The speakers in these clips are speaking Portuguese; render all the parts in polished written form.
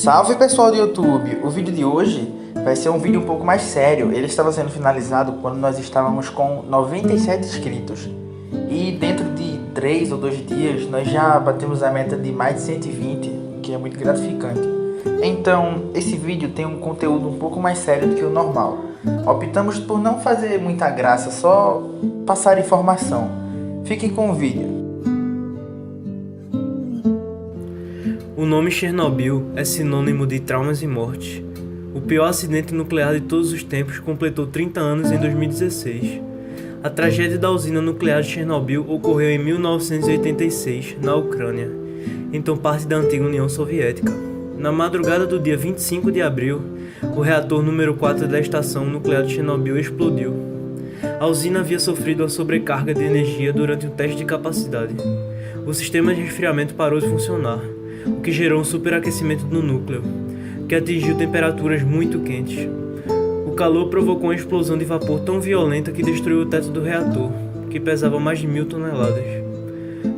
Salve pessoal do YouTube! O vídeo de hoje vai ser um vídeo um pouco mais sério. Ele estava sendo finalizado quando nós estávamos com 97 inscritos. E dentro de 3 ou 2 dias nós já batemos a meta de mais de 120, o que é muito gratificante. Então esse vídeo tem um conteúdo um pouco mais sério do que o normal. Optamos por não fazer muita graça, só passar informação. Fiquem com o vídeo. O nome Chernobyl é sinônimo de traumas e morte. O pior acidente nuclear de todos os tempos completou 30 anos em 2016. A tragédia da usina nuclear de Chernobyl ocorreu em 1986, na Ucrânia, então parte da antiga União Soviética. Na madrugada do dia 25 de abril, o reator número 4 da estação nuclear de Chernobyl explodiu. A usina havia sofrido uma sobrecarga de energia durante o teste de capacidade. O sistema de resfriamento parou de funcionar, o que gerou um superaquecimento no núcleo, que atingiu temperaturas muito quentes. O calor provocou uma explosão de vapor tão violenta que destruiu o teto do reator, que pesava mais de 1000 toneladas.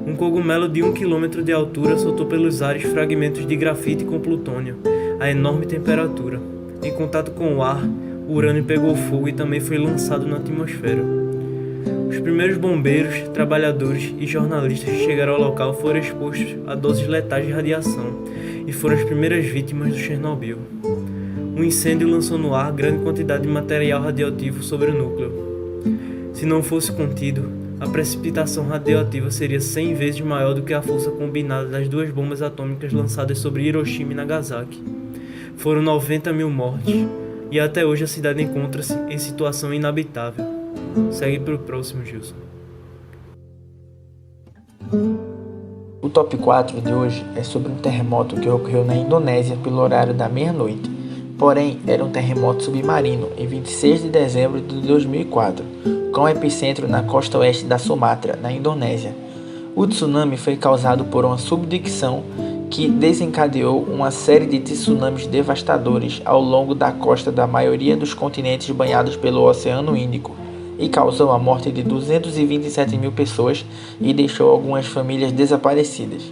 Um cogumelo de 1 km de altura soltou pelos ares fragmentos de grafite com plutônio, a enorme temperatura. Em contato com o ar, o urânio pegou fogo e também foi lançado na atmosfera. Os primeiros bombeiros, trabalhadores e jornalistas que chegaram ao local foram expostos a doses letais de radiação e foram as primeiras vítimas do Chernobyl. O incêndio lançou no ar grande quantidade de material radioativo sobre o núcleo. Se não fosse contido, a precipitação radioativa seria 100 vezes maior do que a força combinada das 2 bombas atômicas lançadas sobre Hiroshima e Nagasaki. Foram 90 mil mortes, e até hoje a cidade encontra-se em situação inabitável. Segue para o próximo, Gilson. O top 4 de hoje é sobre um terremoto que ocorreu na Indonésia pelo horário da meia-noite. Porém, era um terremoto submarino em 26 de dezembro de 2004, com epicentro na costa oeste da Sumatra, na Indonésia. O tsunami foi causado por uma subducção que desencadeou uma série de tsunamis devastadores ao longo da costa da maioria dos continentes banhados pelo Oceano Índico e causou a morte de 227 mil pessoas e deixou algumas famílias desaparecidas.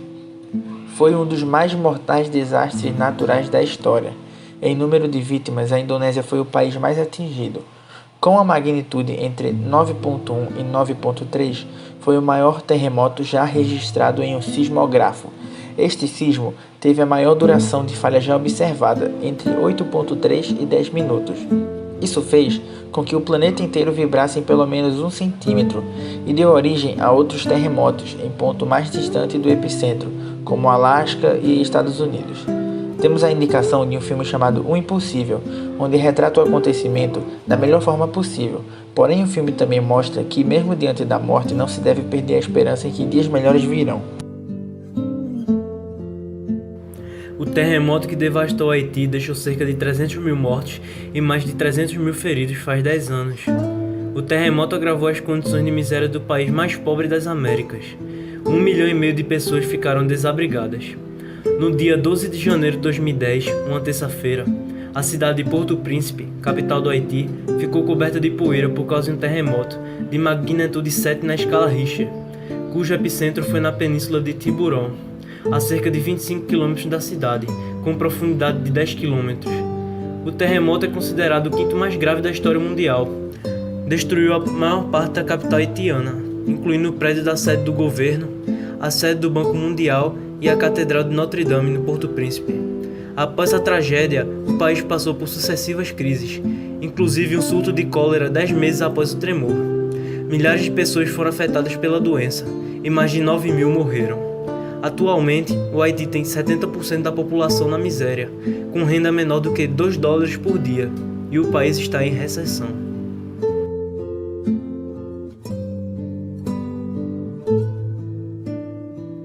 Foi um dos mais mortais desastres naturais da história. Em número de vítimas, a Indonésia foi o país mais atingido. Com a magnitude entre 9.1 e 9.3, foi o maior terremoto já registrado em um sismógrafo. Este sismo teve a maior duração de falha já observada, entre 8.3 e 10 minutos. Isso fez com que o planeta inteiro vibrasse em pelo menos 1 centímetro e deu origem a outros terremotos em ponto mais distante do epicentro, como Alasca e Estados Unidos. Temos a indicação de um filme chamado O Impossível, onde retrata o acontecimento da melhor forma possível. Porém, o filme também mostra que, mesmo diante da morte, não se deve perder a esperança em que dias melhores virão. O terremoto que devastou Haiti deixou cerca de 300 mil mortos e mais de 300 mil feridos faz 10 anos. O terremoto agravou as condições de miséria do país mais pobre das Américas. 1,5 milhão de pessoas ficaram desabrigadas. No dia 12 de janeiro de 2010, uma terça-feira, a cidade de Porto Príncipe, capital do Haiti, ficou coberta de poeira por causa de um terremoto de magnitude 7 na escala Richter, cujo epicentro foi na península de Tiburon, a cerca de 25 km da cidade, com profundidade de 10 km. O terremoto é considerado o 5º mais grave da história mundial. Destruiu a maior parte da capital haitiana, incluindo o prédio da sede do governo, a sede do Banco Mundial e a Catedral de Notre Dame no Porto Príncipe. Após a tragédia, o país passou por sucessivas crises, inclusive um surto de cólera 10 meses após o tremor. Milhares de pessoas foram afetadas pela doença e mais de 9 mil morreram. Atualmente, o Haiti tem 70% da população na miséria, com renda menor do que $2 por dia, e o país está em recessão.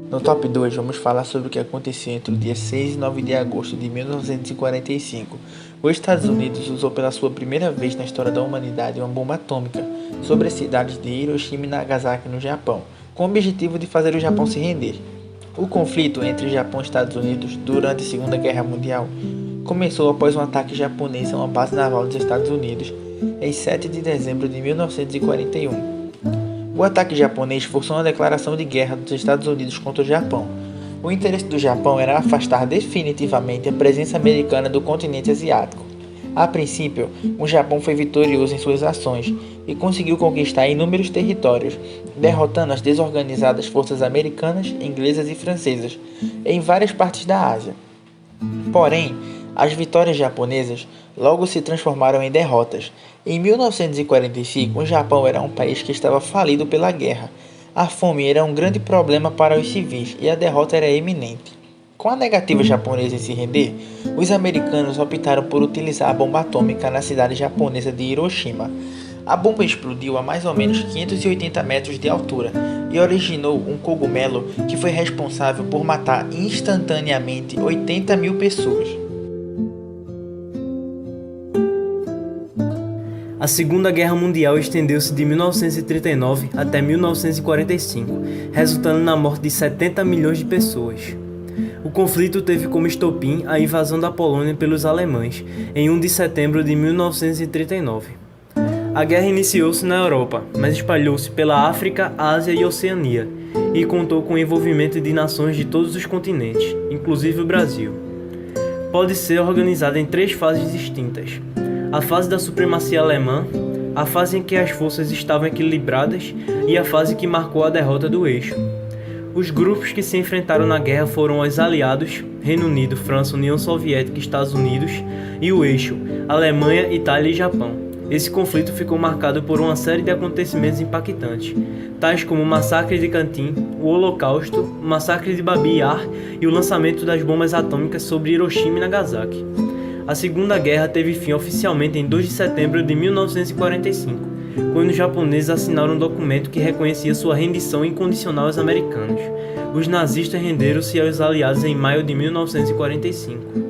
No top 2, vamos falar sobre o que aconteceu entre o dia 6 e 9 de agosto de 1945. Os Estados Unidos usou pela sua primeira vez na história da humanidade uma bomba atômica sobre as cidades de Hiroshima e Nagasaki, no Japão, com o objetivo de fazer o Japão se render. O conflito entre Japão e Estados Unidos durante a Segunda Guerra Mundial começou após um ataque japonês a uma base naval dos Estados Unidos em 7 de dezembro de 1941. O ataque japonês forçou uma declaração de guerra dos Estados Unidos contra o Japão, O interesse do Japão era afastar definitivamente a presença americana do continente asiático. A princípio, o Japão foi vitorioso em suas ações e conseguiu conquistar inúmeros territórios, derrotando as desorganizadas forças americanas, inglesas e francesas em várias partes da Ásia. Porém, as vitórias japonesas logo se transformaram em derrotas. Em 1945, o Japão era um país que estava falido pela guerra. A fome era um grande problema para os civis e a derrota era iminente. Com a negativa japonesa em se render, os americanos optaram por utilizar a bomba atômica na cidade japonesa de Hiroshima. A bomba explodiu a mais ou menos 580 metros de altura e originou um cogumelo que foi responsável por matar instantaneamente 80 mil pessoas. A Segunda Guerra Mundial estendeu-se de 1939 até 1945, resultando na morte de 70 milhões de pessoas. O conflito teve como estopim a invasão da Polônia pelos alemães em 1 de setembro de 1939. A guerra iniciou-se na Europa, mas espalhou-se pela África, Ásia e Oceania, e contou com o envolvimento de nações de todos os continentes, inclusive o Brasil. Pode ser organizada em 3 fases distintas: a fase da supremacia alemã, a fase em que as forças estavam equilibradas e a fase que marcou a derrota do eixo. Os grupos que se enfrentaram na guerra foram os aliados, Reino Unido, França, União Soviética e Estados Unidos, e o eixo, Alemanha, Itália e Japão. Esse conflito ficou marcado por uma série de acontecimentos impactantes, tais como o massacre de Katyn, o Holocausto, o massacre de Babi Yar e o lançamento das bombas atômicas sobre Hiroshima e Nagasaki. A Segunda Guerra teve fim oficialmente em 2 de setembro de 1945, quando os japoneses assinaram um documento que reconhecia sua rendição incondicional aos americanos. Os nazistas renderam-se aos aliados em maio de 1945.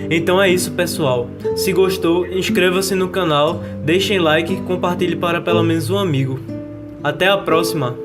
Então é isso, pessoal. Se gostou, inscreva-se no canal, deixem like e compartilhe para pelo menos um amigo. Até a próxima!